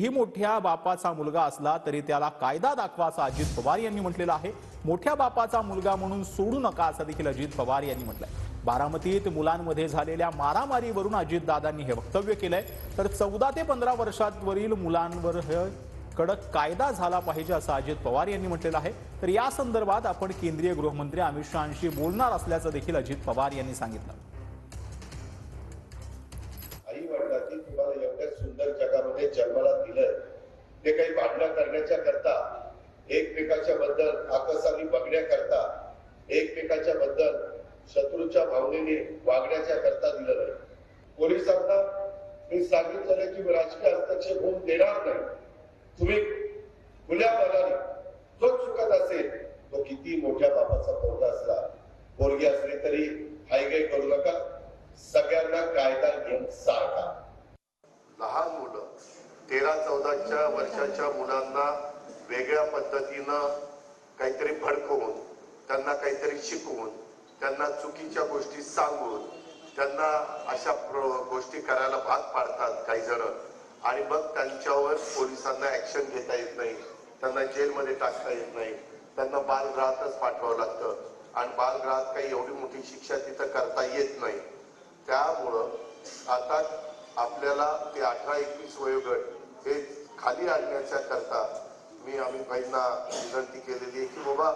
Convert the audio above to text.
ही मोठ्या बापाचा मुलगा असला तरी त्याला कायदा दाखवा असं अजित पवार यांनी म्हटलेलं आहे। मोठ्या बापाचा मुलगा म्हणून सोडू नका असं देखील अजित पवार यांनी म्हटलंय। बारामतीत मुलांमध्ये झालेल्या मारामारीवरून अजितदादांनी हे वक्तव्य केलंय। तर 14 ते 15 वर्षांवरील मुलांवर कडक कायदा झाला पाहिजे असं अजित पवार यांनी म्हटलेलं आहे। तर या संदर्भात आपण केंद्रीय गृहमंत्री अमित शहांशी बोलणार असल्याचं देखील अजित पवार यांनी सांगितलं। आई वडिलांनी तुम्हाला एवढ्या सुंदर जगामध्ये जन्माला दिलंय, ते काही भांडणं करण्याच्या करता, एकमेकाच्या बद्दल आकाशाने बघण्याकरता, एकमेकाच्या बद्दल शत्रूच्या भावनेने वागण्याच्या करता दिलं नाही। पोलिसांना मी सांगितलं की राजकीय हस्तक्षेप होऊन देणार नाही। तुम्ही खुल्या मनाने जो चुकत असेल, तो किती मोठ्या बापाचा पोरगा असला, पोरगी असली तरी हायगाई करू नका। सगळ्यांना कायदा घेऊन सारखा। लहान मुलं 13-14 वर्षाच्या मुलांना वेगळ्या पद्धतीनं काहीतरी भडकवून, त्यांना काहीतरी शिकवून, त्यांना चुकीच्या गोष्टी सांगून, त्यांना अशा गोष्टी करायला भाग पाडतात काही जण। आणि मग त्यांच्यावर पोलिसांना ऍक्शन घेता येत नाही, त्यांना जेलमध्ये टाकता येत नाही, त्यांना बालगृहातच पाठवावं लागतं। आणि बालगृहात काही एवढी मोठी शिक्षा तिथं करता येत नाही। त्यामुळं आता आपल्याला ते 18-21 वयोगट हे खाली आणण्याच्या करता मी अमित भाईंना विनंती केलेली आहे की बाबा